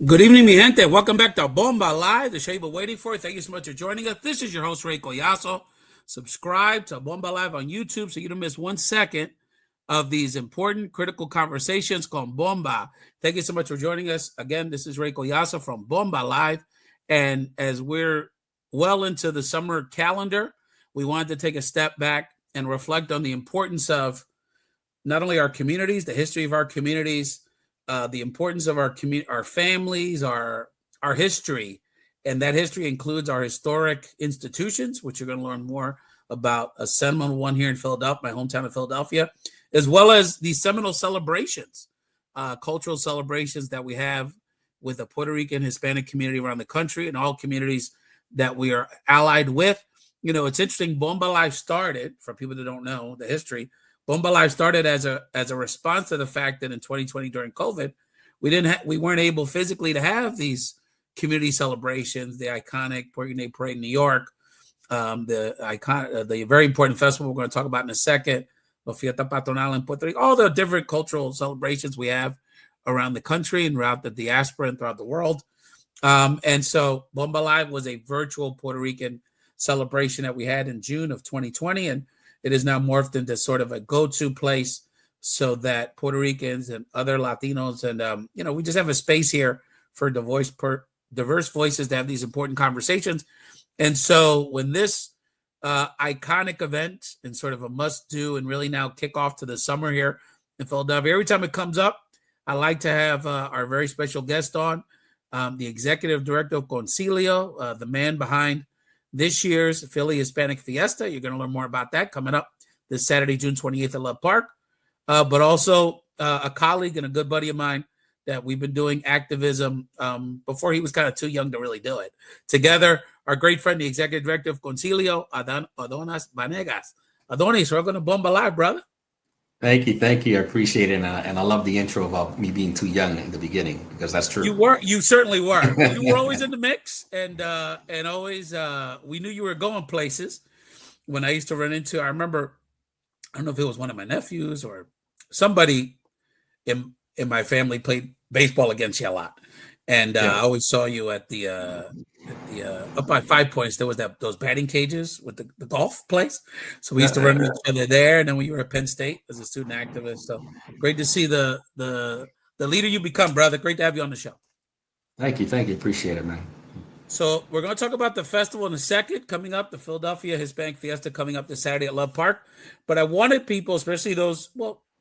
Good evening, mi gente. Welcome back to Bomba Live, the show you've been waiting for. Thank you so much for joining us. This is your host, Ray Collazo. Subscribe to Bomba Live on YouTube so you don't miss 1 second of these important, critical conversations called Bomba. Thank you so much for joining us. Again, this is Ray Collazo from Bomba Live. And as we're well into the summer calendar, we wanted to take a step back and reflect on the importance of not only our communities, the history of our communities, the importance of our community, our families, our history, and that history includes our historic institutions, which you're going to learn more about. A seminal one here in Philadelphia, my hometown of Philadelphia, as well as the seminal celebrations, cultural celebrations that we have with the Puerto Rican Hispanic community around the country and all communities that we are allied with. You know, it's interesting. Bomba Life started, for people that don't know the history, Bomba Live started as a response to the fact that in 2020 during COVID, we weren't able physically to have these community celebrations, the iconic Puerto Rican Day Parade in New York, the very important festival we're going to talk about in a second, the Fiesta Patronal in Puerto Rico, all the different cultural celebrations we have around the country and throughout the diaspora and throughout the world. And so Bomba Live was a virtual Puerto Rican celebration that we had in June of 2020, and it is now morphed into sort of a go-to place so that Puerto Ricans and other Latinos and, we just have a space here for diverse voices to have these important conversations. And so when this iconic event and sort of a must-do and really now kick off to the summer here in Philadelphia, every time it comes up, I like to have our very special guest on, the Executive Director of Concilio, the man behind this year's Philly Hispanic Fiesta. You're going to learn more about that coming up this Saturday, June 28th at Love Park. But also a colleague and a good buddy of mine that we've been doing activism before he was kind of too young to really do it. Together, our great friend, the Executive Director of Concilio, Adonis Banegas. Adonis, we're going to Bomba Live, brother. Thank you. I appreciate it, and I love the intro about me being too young in the beginning because that's true. You certainly were. You were always in the mix, and always we knew you were going places. When I used to run into, I remember, I don't know if it was one of my nephews or somebody in my family played baseball against you a lot, and I always saw you at the up by 5 Points. There was those batting cages with the golf place, so we used to run into each other there. And then when you were at Penn State as a student activist, so great to see the leader you become, brother. Great to have you on the show. Thank you. Appreciate it, man. So we're going to talk about the festival in a second, coming up, the Philadelphia Hispanic Fiesta coming up this Saturday at Love Park. But I wanted people, especially those,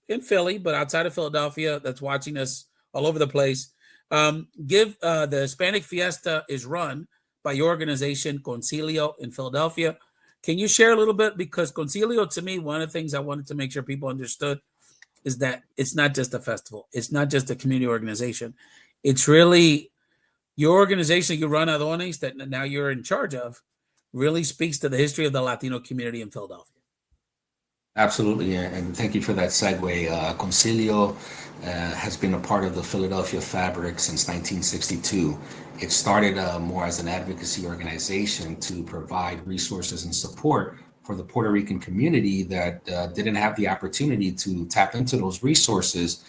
in Philly, but outside of Philadelphia, that's watching us all over the place, give the Hispanic Fiesta is run by your organization, Concilio, in Philadelphia. Can you share a little bit? Because Concilio, to me, one of the things I wanted to make sure people understood is that it's not just a festival. It's not just a community organization. It's really your organization you run, Adonis, that now you're in charge of, really speaks to the history of the Latino community in Philadelphia. Absolutely, and thank you for that segue. Concilio has been a part of the Philadelphia fabric since 1962. It started more as an advocacy organization to provide resources and support for the Puerto Rican community that didn't have the opportunity to tap into those resources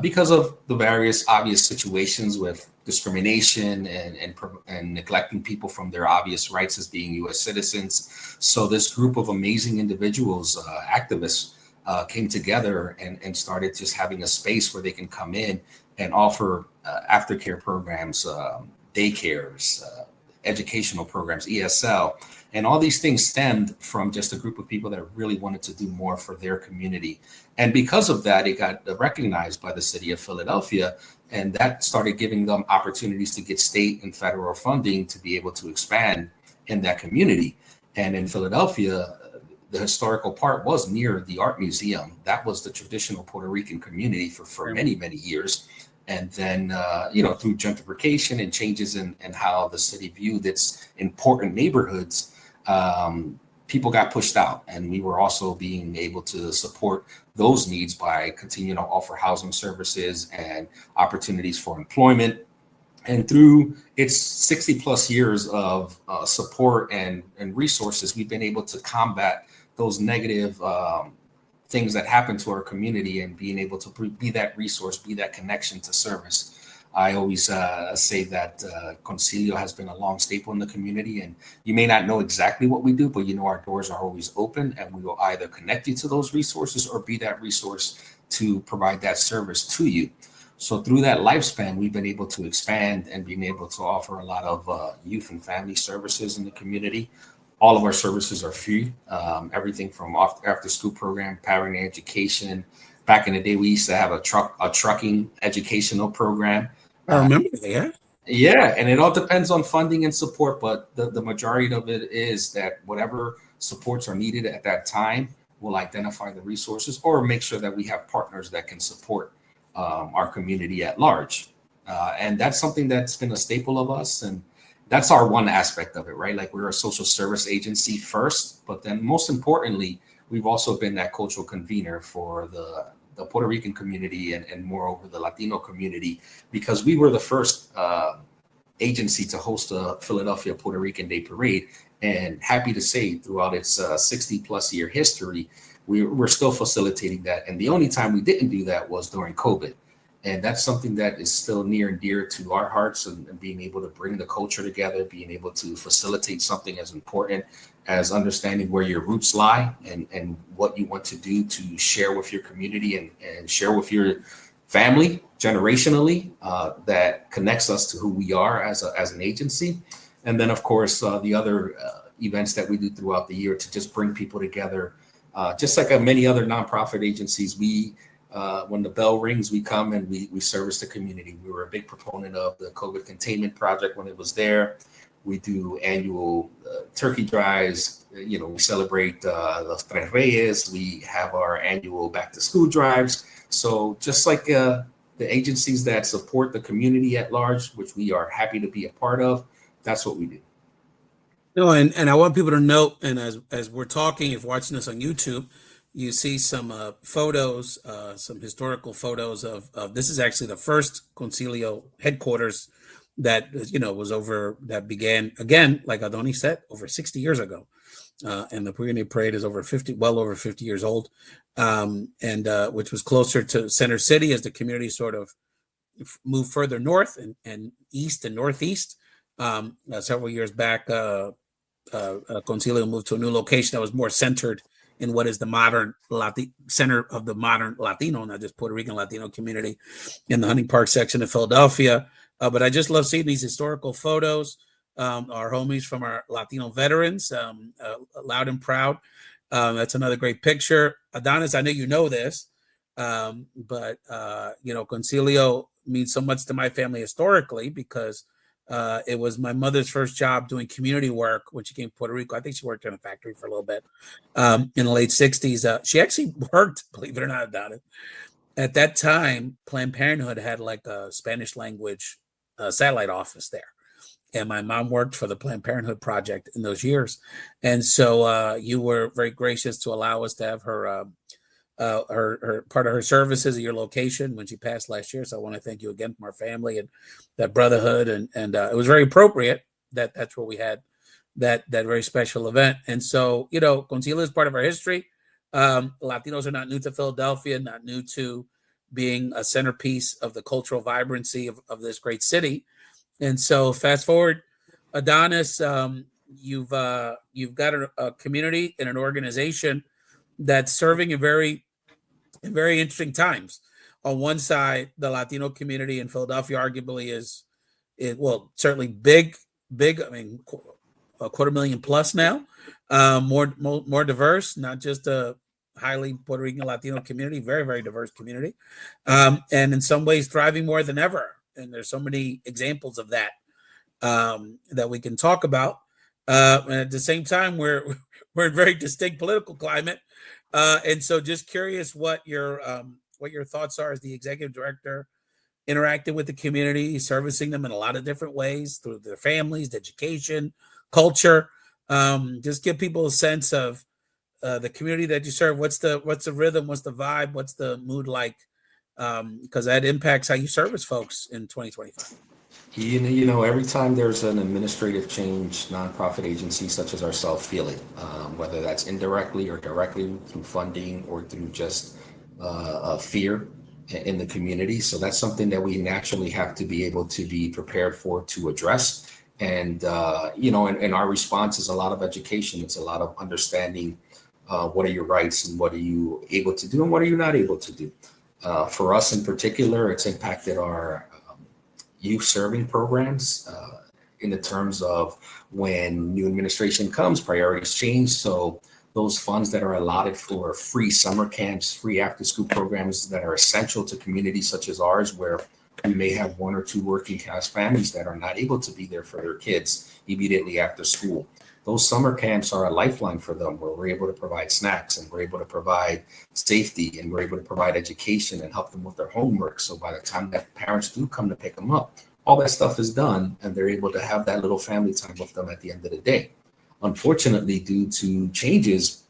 because of the various obvious situations with discrimination and neglecting people from their obvious rights as being U.S. citizens. So this group of amazing individuals, activists, came together and started just having a space where they can come in and offer aftercare programs, daycares, educational programs, ESL. And all these things stemmed from just a group of people that really wanted to do more for their community. And because of that, it got recognized by the city of Philadelphia, and that started giving them opportunities to get state and federal funding to be able to expand in that community. And in Philadelphia, the historical part was near the art museum. That was the traditional Puerto Rican community for many, many years. And then, through gentrification and changes in how the city viewed its important neighborhoods, people got pushed out. And we were also being able to support those needs by continuing to offer housing services and opportunities for employment. And through its 60 plus years of support and resources, we've been able to combat those negative things that happen to our community and being able to be that resource, be that connection to service. I always say that Concilio has been a long staple in the community, and you may not know exactly what we do, but our doors are always open, and we will either connect you to those resources or be that resource to provide that service to you. So through that lifespan, we've been able to expand and being able to offer a lot of youth and family services in the community. All of our services are free. Everything from after school program, parenting education. Back in the day, we used to have a trucking educational program. I remember that. Yeah, and it all depends on funding and support, but the majority of it is that whatever supports are needed at that time, we'll identify the resources or make sure that we have partners that can support our community at large. And that's something that's been a staple of us. And that's our one aspect of it, right? Like we're a social service agency first, but then most importantly, we've also been that cultural convener for the Puerto Rican community and moreover the Latino community, because we were the first agency to host a Philadelphia Puerto Rican Day Parade. And happy to say throughout its 60 plus year history, we're still facilitating that. And the only time we didn't do that was during COVID. And that's something that is still near and dear to our hearts, and being able to bring the culture together, being able to facilitate something as important as understanding where your roots lie and what you want to do to share with your community and share with your family generationally, that connects us to who we are as an agency. And then, of course, the other events that we do throughout the year to just bring people together. Just like many other nonprofit agencies, when the bell rings, we come and we service the community. We were a big proponent of the COVID containment project when it was there. We do annual turkey drives. We celebrate Los Tres Reyes. We have our annual back to school drives. So just like the agencies that support the community at large, which we are happy to be a part of, that's what we do. No, and I want people to note, and as we're talking, if you're watching this on YouTube, you see some photos, some historical photos of this is actually the first Concilio headquarters that that began again, like Adonis said, over 60 years ago, and the Puerto Rican Parade is well over 50 years old, and which was closer to Center City as the community sort of moved further north and east and northeast. Several years back, Concilio moved to a new location that was more centered in what is the modern center of the modern Latino, not just Puerto Rican Latino community, in the Hunting Park section of Philadelphia. But I just love seeing these historical photos. Our homies from our Latino veterans, loud and proud. That's another great picture. Adonis, I know you know this, but Concilio means so much to my family historically because it was my mother's first job doing community work when she came to Puerto Rico. I think she worked in a factory for a little bit in the late 60s. She actually worked, believe it or not, Adonis. At that time, Planned Parenthood had like a Spanish language satellite office there. And my mom worked for the Planned Parenthood project in those years. And so you were very gracious to allow us to have her part of her services at your location when she passed last year. So I want to thank you again from our family and that brotherhood. And it was very appropriate that that's where we had that very special event. And so, Concilio is part of our history. Latinos are not new to Philadelphia, not new to being a centerpiece of the cultural vibrancy of this great city. And so fast forward, Adonis, you've got a community and an organization that's serving in very interesting times. On one side, the Latino community in Philadelphia arguably is certainly big. I mean, 250,000 plus now, more diverse, not just a highly Puerto Rican Latino community, very, very diverse community. And in some ways thriving more than ever. And there's so many examples of that that we can talk about. And at the same time, we're in very distinct political climate. And so just curious what your thoughts are as the executive director, interacting with the community, servicing them in a lot of different ways through their families, education, culture. Just give people a sense of the community that you serve. What's the rhythm? What's the vibe? What's the mood like? Because that impacts how you service folks in 2025. Every time there's an administrative change, nonprofit agencies such as ourselves feel it, whether that's indirectly or directly through funding or through just fear. in the community. So that's something that we naturally have to be able to be prepared for, to address. And, and our response is a lot of education. It's a lot of understanding what are your rights and what are you able to do and what are you not able to do. For us in particular, it's impacted our youth serving programs in the terms of when new administration comes, priorities change. So those funds that are allotted for free summer camps, free after school programs that are essential to communities such as ours, where we may have one or two working class families that are not able to be there for their kids immediately after school. Those summer camps are a lifeline for them, where we're able to provide snacks and we're able to provide safety and we're able to provide education and help them with their homework. So by the time that parents do come to pick them up, all that stuff is done and they're able to have that little family time with them at the end of the day. Unfortunately, due to changes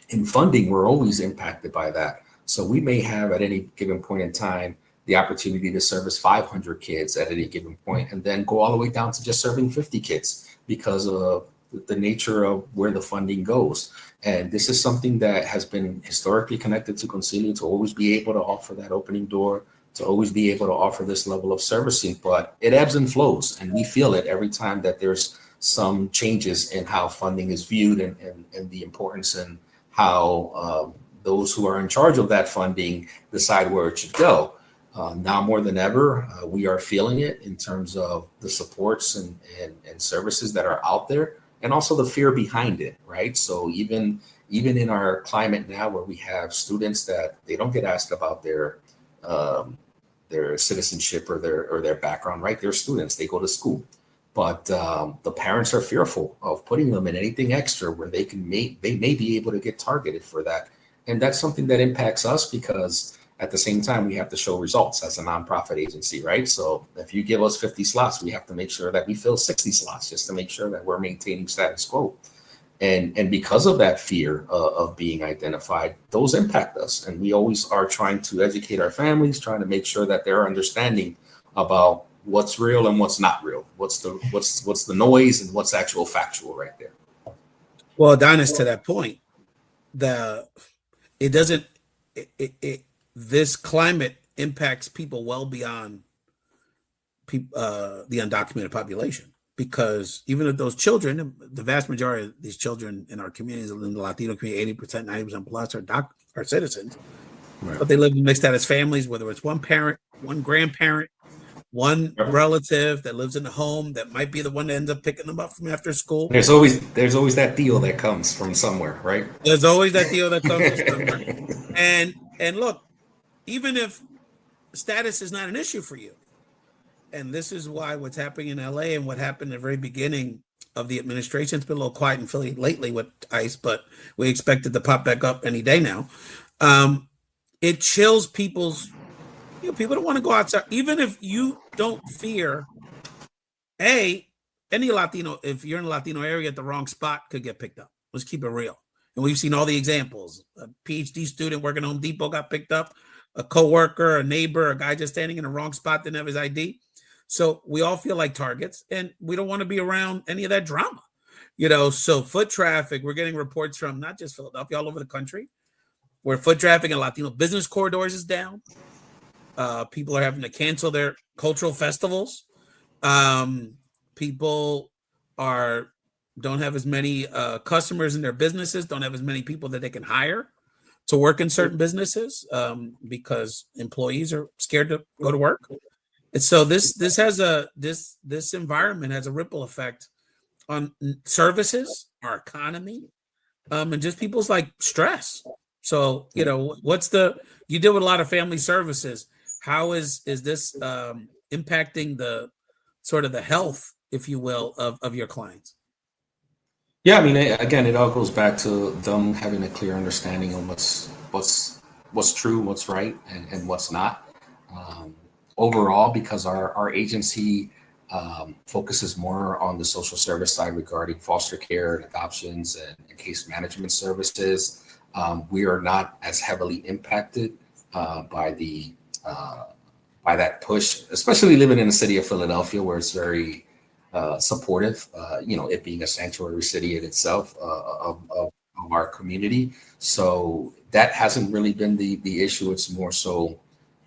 in funding, we're always impacted by that. So we may have at any given point in time the opportunity to service 500 kids at any given point, and then go all the way down to just serving 50 kids because of the nature of where the funding goes. And this is something that has been historically connected to Concilio, to always be able to offer that opening door, to always be able to offer this level of servicing, but it ebbs and flows, and we feel it every time that there's some changes in how funding is viewed and the importance and how those who are in charge of that funding decide where it should go. Now more than ever, we are feeling it in terms of the supports and services that are out there, and also the fear behind it, right? So even in our climate now, where we have students that they don't get asked about their citizenship or their background, right? They're students, they go to school. But the parents are fearful of putting them in anything extra where they may be able to get targeted for that. And that's something that impacts us, because at the same time, we have to show results as a nonprofit agency, right? So if you give us 50 slots, we have to make sure that we fill 60 slots just to make sure that we're maintaining status quo. And because of that fear of being identified, those impact us. And we always are trying to educate our families, trying to make sure that they're understanding about what's real and what's not real, what's the noise and what's actual factual right there. Well, Adonis, to that point, this climate impacts people well beyond the undocumented population, because even if those children, the vast majority of these children in our communities, in the Latino community, 80%, 90% plus are citizens, right. But they live in mixed status families, whether it's one parent, one grandparent, one relative that lives in the home that might be the one that ends up picking them up from after school. There's always that deal that comes from somewhere, right? There's always that deal that comes from somewhere. And look, even if status is not an issue for you, and this is why what's happening in LA and what happened at the very beginning of the administration, it's been a little quiet in Philly lately with ICE, but we expect it to pop back up any day now. It chills people's. People don't want to go outside, even if you don't fear. Any Latino, if you're in a Latino area at the wrong spot, could get picked up. Let's keep it real. And we've seen all the examples. A PhD student working at Home Depot got picked up. A coworker, a neighbor, a guy just standing in the wrong spot didn't have his ID. So we all feel like targets, and we don't want to be around any of that drama. So foot traffic, we're getting reports from not just Philadelphia, all over the country, where foot traffic in Latino business corridors is down. People are having to cancel their cultural festivals. People don't have as many customers in their businesses, don't have as many people that they can hire to work in certain businesses because employees are scared to go to work. And so this environment has a ripple effect on services, our economy, and just people's stress. So, you deal with a lot of family services. How is this impacting the sort of the health, if you will, of your clients? Yeah, I mean, again, it all goes back to them having a clear understanding of what's true, what's right, and what's not. Overall, because our agency focuses more on the social service side regarding foster care and adoptions and case management services, we are not as heavily impacted by that push, especially living in the city of Philadelphia, where it's very supportive, it being a sanctuary city in itself of our community. So that hasn't really been the issue. It's more so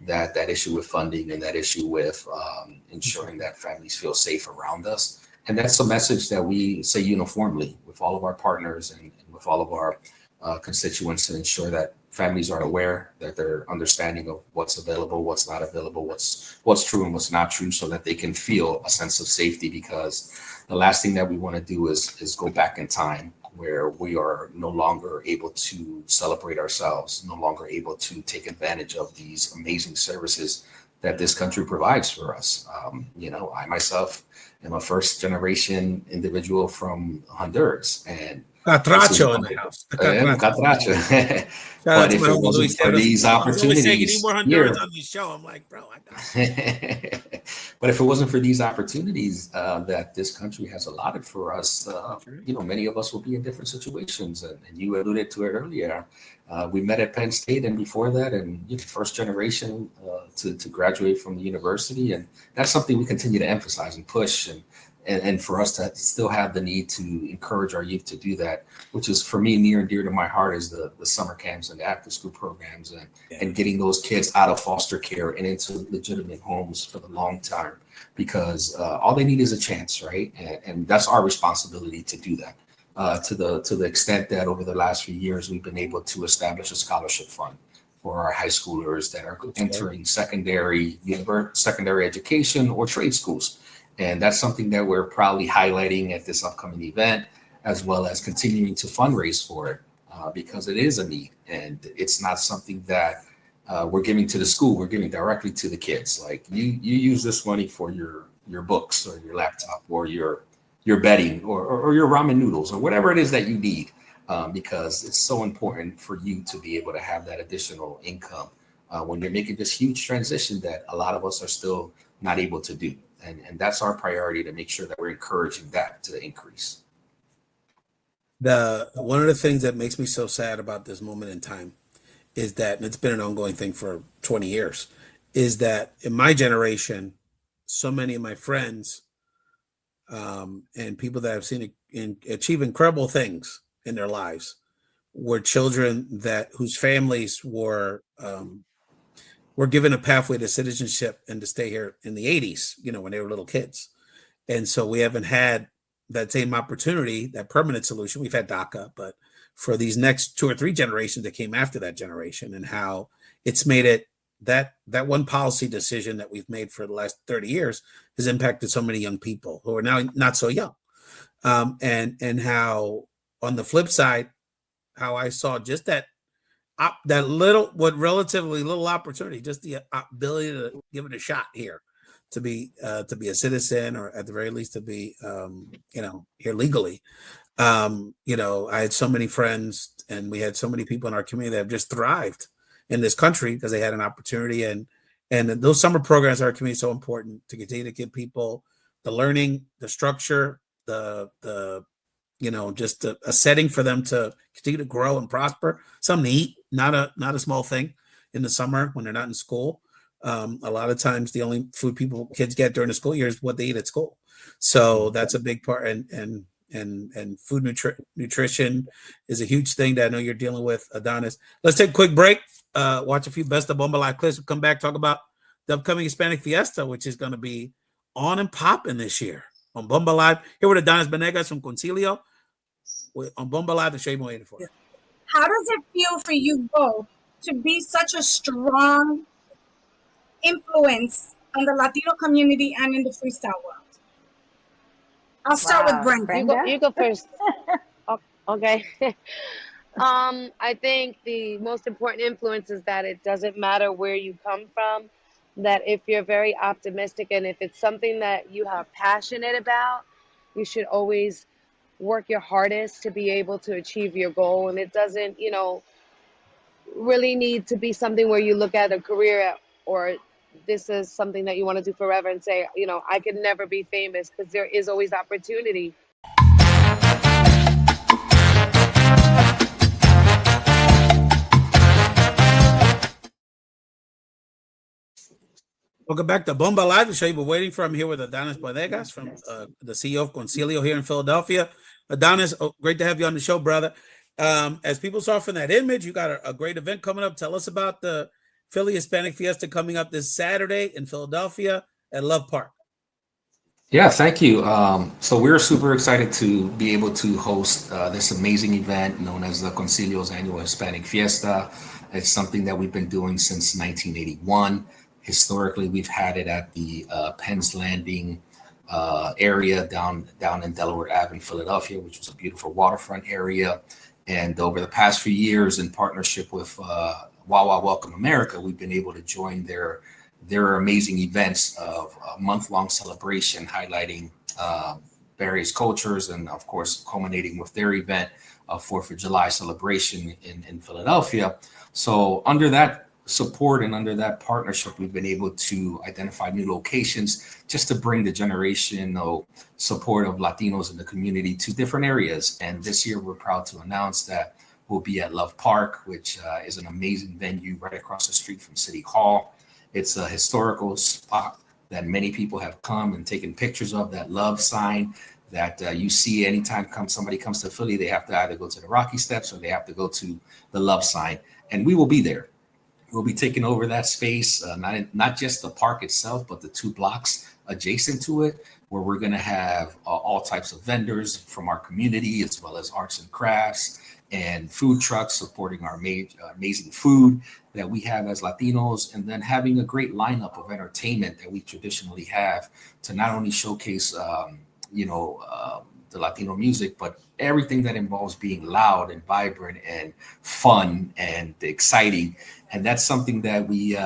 that issue with funding and that issue with ensuring that families feel safe around us. And that's a message that we say uniformly with all of our partners and with all of our constituents, to ensure that families are aware, that they're understanding of what's available, what's not available, what's true and what's not true, so that they can feel a sense of safety. Because the last thing that we want to do is go back in time where we are no longer able to celebrate ourselves, no longer able to take advantage of these amazing services that this country provides for us. I myself am a first generation individual from Honduras, and Catracho in the house. Catracho. Shout out But to if my it homie wasn't Luis for Teros. these He's always saying, "You need opportunities more here," Hondurans on this show." I'm like, bro, I got it. but if it wasn't for these opportunities that this country has allotted for us, many of us will be in different situations. And you alluded to it earlier. We met at Penn State, and before that, and first generation to graduate from the university, and that's something we continue to emphasize and push, and for us to still have the need to encourage our youth to do that, which is for me near and dear to my heart, is the summer camps and the after school programs, and getting those kids out of foster care and into legitimate homes for the long term, because all they need is a chance, right? And that's our responsibility to do that. To the extent that over the last few years, we've been able to establish a scholarship fund for our high schoolers that are entering secondary education or trade schools. And that's something that we're proudly highlighting at this upcoming event, as well as continuing to fundraise for it, because it is a need, and it's not something that we're giving to the school. We're giving directly to the kids. Like, you use this money for your books or your laptop or your bedding or your ramen noodles or whatever it is that you need, because it's so important for you to be able to have that additional income when you're making this huge transition that a lot of us are still not able to do. And that's our priority, to make sure that we're encouraging that to increase. One of the things that makes me so sad about this moment in time is that, and it's been an ongoing thing for 20 years, is that in my generation, so many of my friends and people that I've seen achieve incredible things in their lives were children whose families were given a pathway to citizenship and to stay here in the 80s, when they were little kids. And so we haven't had that same opportunity, that permanent solution. We've had DACA, but for these next 2 or 3 generations that came after that generation, and how it's made it that one policy decision that we've made for the last 30 years has impacted so many young people who are now not so young. And how, on the flip side, how I saw just that relatively little opportunity, just the ability to give it a shot here, to be a citizen, or at the very least to be here legally. I had so many friends, and we had so many people in our community that have just thrived in this country because they had an opportunity, and those summer programs in our community are so important to continue to give people the learning, the structure, just a setting for them to continue to grow and prosper, something to eat, not a small thing in the summer when they're not in school. A lot of times the only food kids get during the school year is what they eat at school. So that's a big part. And food nutrition is a huge thing that I know you're dealing with, Adonis. Let's take a quick break, watch a few Best of Bomba Live clips. We'll come back, talk about the upcoming Hispanic Fiesta, which is going to be on and popping this year on Bomba Live. Here with Adonis Banegas from Concilio on Bomba Live, the show you've been waiting for. How does it feel for you both to be such a strong influence on the Latino community and in the freestyle world? I'll start with Brenda. You go first. Okay. I think the most important influence is that it doesn't matter where you come from, that if you're very optimistic and if it's something that you are passionate about, you should always work your hardest to be able to achieve your goal. And it doesn't, really need to be something where you look at a career or this is something that you want to do forever and say, I could never be famous, because there is always opportunity. Welcome back to Bomba Live, the show you've been waiting for. I'm here with Adonis Banegas, from the CEO of Concilio here in Philadelphia. Adonis, great to have you on the show, brother. As people saw from that image, you got a great event coming up. Tell us about the Philly Hispanic Fiesta coming up this Saturday in Philadelphia at Love Park. Yeah, thank you. So we're super excited to be able to host this amazing event known as the Concilio's annual Hispanic Fiesta. It's something that we've been doing since 1981. Historically, we've had it at the Penn's Landing area down in Delaware Ave in Philadelphia, which was a beautiful waterfront area. And over the past few years, in partnership with Wawa Welcome America, we've been able to join their amazing events of a month-long celebration highlighting various cultures, and of course culminating with their event of 4th of July celebration in Philadelphia. So under that support and under that partnership, we've been able to identify new locations just to bring the generational support of Latinos in the community to different areas. And this year we're proud to announce that we'll be at Love Park, which is an amazing venue right across the street from City Hall. It's a historical spot that many people have come and taken pictures of. That love sign that you see anytime somebody comes to Philly, they have to either go to the Rocky Steps or they have to go to the love sign. And we will be there. We'll be taking over that space, not just the park itself, but the 2 blocks adjacent to it, where we're going to have all types of vendors from our community, as well as arts and crafts and food trucks supporting our amazing food that we have as Latinos, and then having a great lineup of entertainment that we traditionally have to not only showcase, the Latino music, but everything that involves being loud and vibrant and fun and exciting. And that's something that we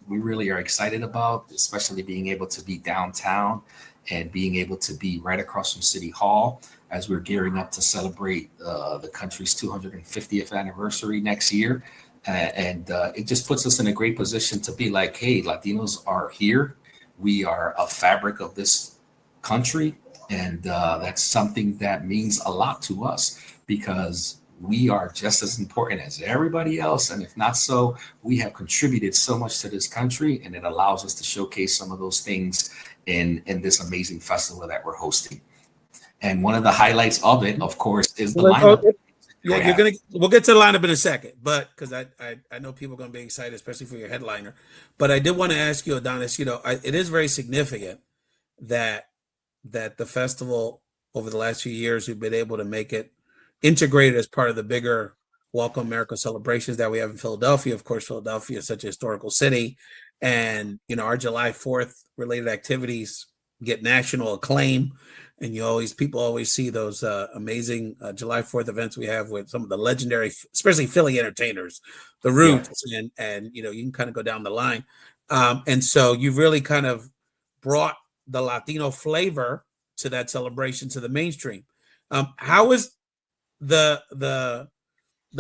really are excited about, especially being able to be downtown and being able to be right across from City Hall as we're gearing up to celebrate the country's 250th anniversary next year. And it just puts us in a great position to be like, hey, Latinos are here. We are a fabric of this country. And that's something that means a lot to us because we are just as important as everybody else. And if not so, we have contributed so much to this country, and it allows us to showcase some of those things in this amazing festival that we're hosting. And one of the highlights of it, of course, is the lineup. Yeah, we'll get to the lineup in a second, but because I know people are going to be excited, especially for your headliner. But I did want to ask you, Adonis, it is very significant that the festival over the last few years, we've been able to make it integrated as part of the bigger Welcome America celebrations that we have in Philadelphia. Of course, Philadelphia is such a historical city, and our July 4th related activities get national acclaim. And people always see those amazing July 4th events we have with some of the legendary, especially Philly entertainers, the Roots, and you can kind of go down the line. And so you've really kind of brought the Latino flavor to that celebration, to the mainstream. How is the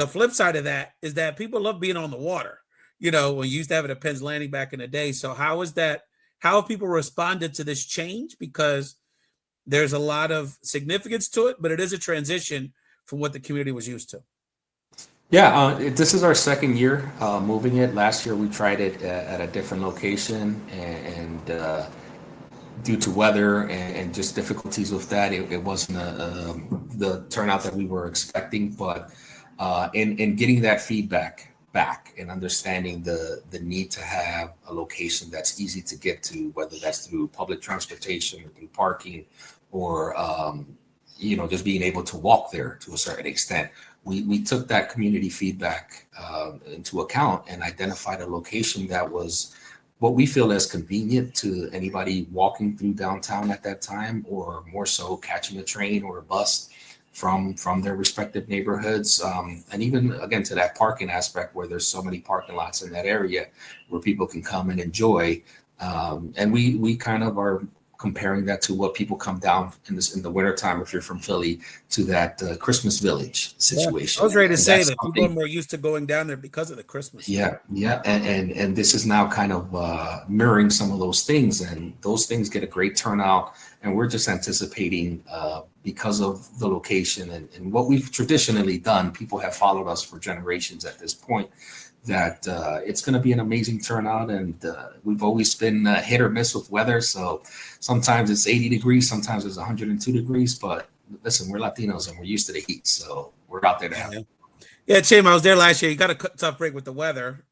flip side of that is that people love being on the water. We used to have it at Penn's Landing back in the day. So how have people responded to this change? Because there's a lot of significance to it, but it is a transition from what the community was used to. Yeah, this is our second year moving it. Last year we tried it at a different location, and due to weather and just difficulties with that, it wasn't the turnout that we were expecting. But in getting that feedback back and understanding the need to have a location that's easy to get to, whether that's through public transportation or through parking or just being able to walk there to a certain extent, we took that community feedback into account and identified a location that was what we feel as convenient to anybody walking through downtown at that time, or more so catching a train or a bus from their respective neighborhoods. And even again to that parking aspect, where there's so many parking lots in that area where people can come and enjoy. And we kind of are comparing that to what people come down in the wintertime, if you're from Philly, to that Christmas Village situation. I was ready to say that people are more used to going down there because of the Christmas. Yeah. And this is now kind of mirroring some of those things, and those things get a great turnout. And we're just anticipating, because of the location and what we've traditionally done, people have followed us for generations at this point, that it's going to be an amazing turnout. And we've always been hit or miss with weather. So sometimes it's 80 degrees, sometimes it's 102 degrees. But listen, we're Latinos and we're used to the heat. So we're out there to have it. Yeah, Chim, I was there last year. You got a tough break with the weather.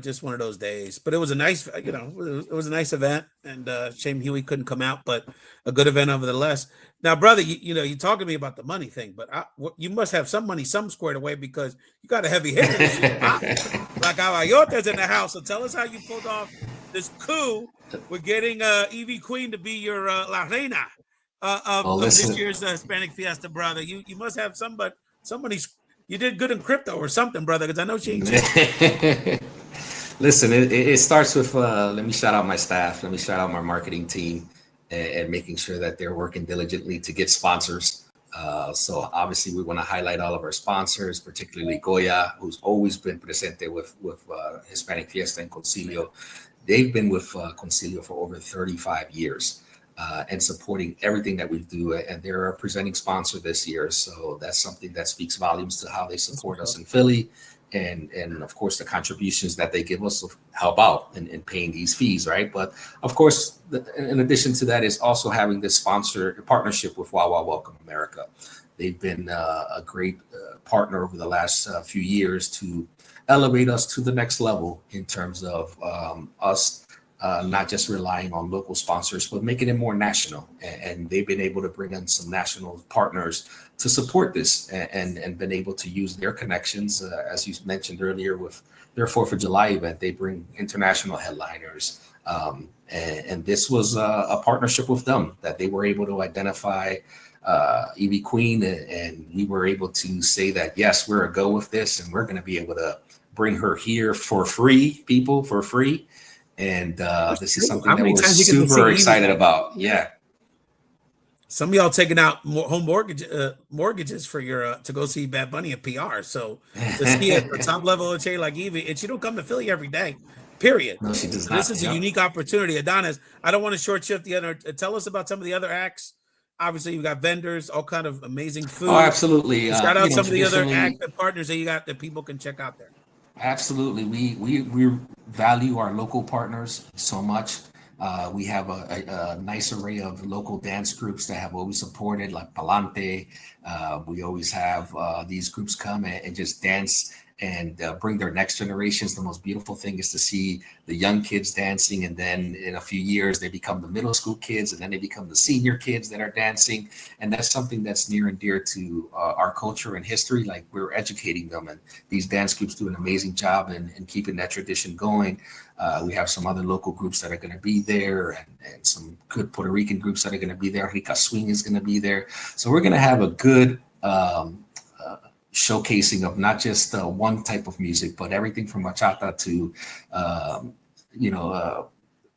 just one of those days. But it was a nice, it was a nice event, and shame Huey couldn't come out, but a good event nevertheless. Now, brother, you talking to me about the money thing, but you must have some money, some squared away, because you got a heavy hitter this year. Like Caballota's in the house. So tell us how you pulled off this coup with getting Evie Queen to be your La Reina of this year's Hispanic Fiesta, brother. You must have somebody. You did good in crypto or something, brother, because I know she ain't. Listen, it starts with, let me shout out my staff. Let me shout out my marketing team and making sure that they're working diligently to get sponsors. So obviously we want to highlight all of our sponsors, particularly Goya, who's always been presente with Hispanic Fiesta and Concilio. They've been with Concilio for over 35 years and supporting everything that we do. And they're a presenting sponsor this year. So that's something that speaks volumes to how they support us in Philly. And of course, the contributions that they give us will help out in paying these fees, right? But of course, in addition to that is also having this partnership with Wow Wow Welcome America. They've been a great partner over the last few years to elevate us to the next level in terms of us not just relying on local sponsors, but making it more national. And they've been able to bring in some national partners to support this and been able to use their connections. As you mentioned earlier, with their 4th of July event, they bring international headliners. And this was a partnership with them that they were able to identify Evie Queen. And we were able to say that, yes, we're a go with this, and we're going to be able to bring her here for free, for free. And this is something that we're super excited about. Yeah. Some of y'all taking out home mortgages for your to go see Bad Bunny at PR. So to see at the top level of a like Evie, and she don't come to Philly every day. Period. No, she does not. This is a unique opportunity. Adonis, I don't want to short shift the other. Tell us about some of the other acts. Obviously, you've got vendors, all kind of amazing food. Oh, absolutely. Shout out some of the other active partners that you got that people can check out there. Absolutely. We value our local partners so much. We have a nice array of local dance groups that have always supported, like Palante. We always have these groups come and just dance and bring their next generations. The most beautiful thing is to see the young kids dancing, and then in a few years they become the middle school kids, and then they become the senior kids that are dancing. And that's something that's near and dear to our culture and history. Like, we're educating them, and these dance groups do an amazing job in keeping that tradition going. We have some other local groups that are going to be there, and some good Puerto Rican groups that are going to be there. Rica Swing is going to be there. So we're going to have a good showcasing of not just one type of music, but everything from bachata to,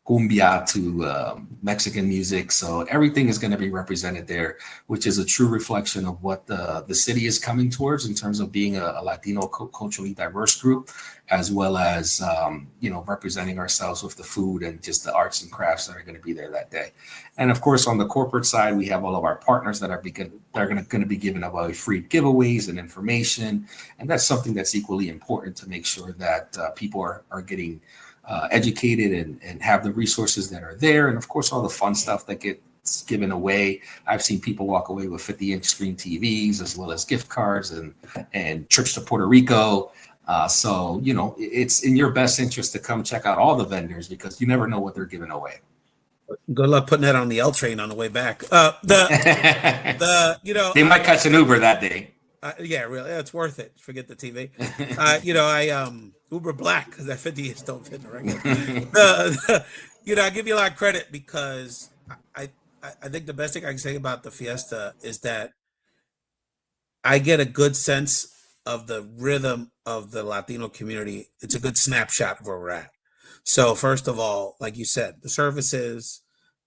cumbia to Mexican music. So everything is going to be represented there, which is a true reflection of what the city is coming towards in terms of being a Latino culturally diverse group, as well as, representing ourselves with the food and just the arts and crafts that are going to be there that day. And of course, on the corporate side, we have all of our partners that are going to be giving away free giveaways and information. And that's something that's equally important to make sure that people are getting educated and have the resources that are there. And of course, all the fun stuff that gets given away. I've seen people walk away with 50-inch screen TVs, as well as gift cards and trips to Puerto Rico. So, it's in your best interest to come check out all the vendors, because you never know what they're giving away. Good luck putting that on the L train on the way back. They might catch an Uber that day. Yeah, really, it's worth it. Forget the TV. I Uber Black, because that 50 inch don't fit in the regular. I give you a lot of credit, because I think the best thing I can say about the Fiesta is that I get a good sense of the rhythm of the Latino community. It's a good snapshot of where we're at. So first of all, like you said, the services,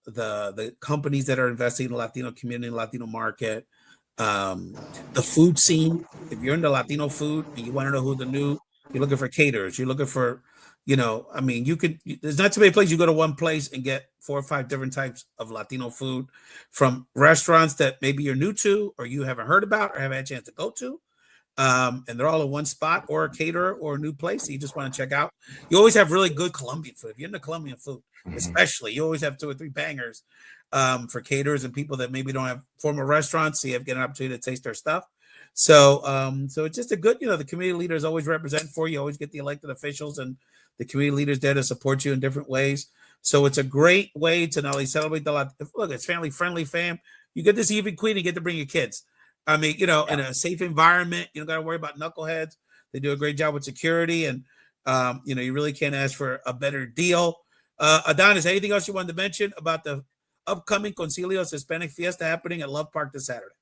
the companies that are investing in the Latino community, the Latino market, the food scene. If you're into Latino food and you want to know you're looking for caterers, you're looking for, there's not too many places. You go to one place and get 4 or 5 different types of Latino food from restaurants that maybe you're new to, or you haven't heard about, or haven't had a chance to go to. And they're all in one spot, or a caterer, or a new place that you just want to check out. You always have really good Colombian food. If you're into Colombian food, especially, you always have 2 or 3 bangers for caterers and people that maybe don't have formal restaurants, so you get an opportunity to taste their stuff. So, so it's just a good, the community leaders always represent for you. Always get the elected officials and the community leaders there to support you in different ways. So it's a great way to not only celebrate the look, it's family friendly, fam. You get this Evie Queen, you get to bring your kids. I mean, in a safe environment, you don't got to worry about knuckleheads. They do a great job with security, and you really can't ask for a better deal. Adonis, anything else you wanted to mention about the upcoming Concilio's Hispanic Fiesta happening at Love Park this Saturday?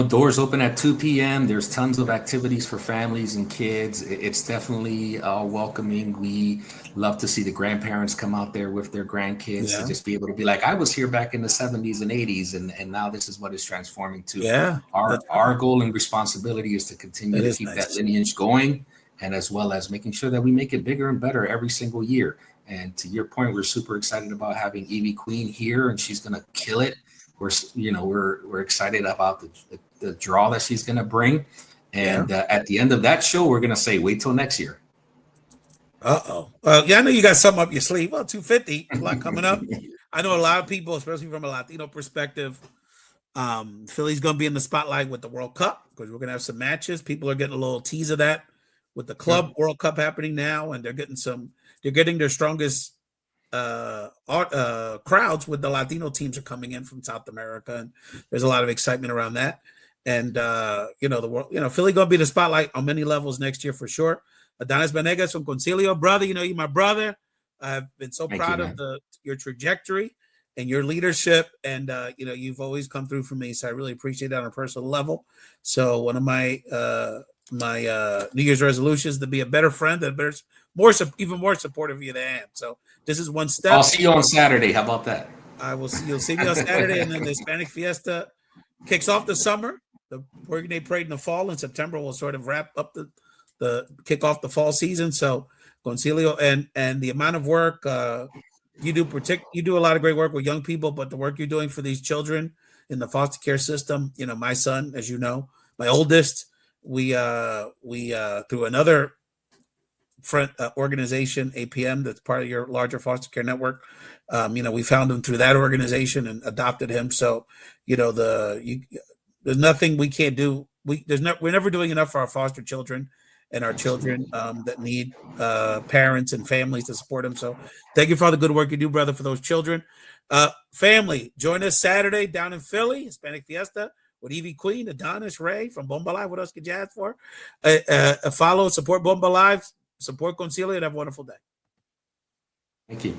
Doors open at 2 p.m. There's tons of activities for families and kids. It's definitely welcoming. We love to see the grandparents come out there with their grandkids to just be able to be like, I was here back in the 70s and 80s, and now this is what it's transforming to. Yeah. Our goal and responsibility is to continue to keep that lineage going, and as well as making sure that we make it bigger and better every single year. And to your point, we're super excited about having Evie Queen here, and she's going to kill it. We're excited about the draw that she's going to bring. And at the end of that show, we're going to say, wait till next year. Well, I know you got something up your sleeve. Well, 250, a lot coming up. I know a lot of people, especially from a Latino perspective, Philly's going to be in the spotlight with the World Cup because we're going to have some matches. People are getting a little tease of that with the club World Cup happening now, and they're getting their strongest crowds with the Latino teams are coming in from South America, and there's a lot of excitement around that. And the world, Philly gonna be the spotlight on many levels next year for sure. Adonis Banegas from Concilio, brother, you're my brother. I've been so proud of your trajectory and your leadership, and you've always come through for me, so I really appreciate that on a personal level. So one of my New Year's resolutions to be a better friend, even more supportive of you than I am. So this is one step. I'll see you on Saturday. How about that? I will see. You'll see me on Saturday, and then the Hispanic Fiesta kicks off the summer. The Working Day Parade in the fall. In September, will sort of wrap up the kick off the fall season. So Concilio and the amount of work you do a lot of great work with young people, but the work you're doing for these children in the foster care system. My son, as you know, my oldest, we through another friend organization, APM, that's part of your larger foster care network. We found him through that organization and adopted him. So, there's nothing we can't do. We're never doing enough for our foster children and our children that need parents and families to support them. So thank you for all the good work you do, brother, for those children. Family, join us Saturday down in Philly, Hispanic Fiesta, with Evie Queen, Adonis, Ray from Bomba Live. What else could you ask for? Follow, support Bomba Live, support Concilio, and have a wonderful day. Thank you.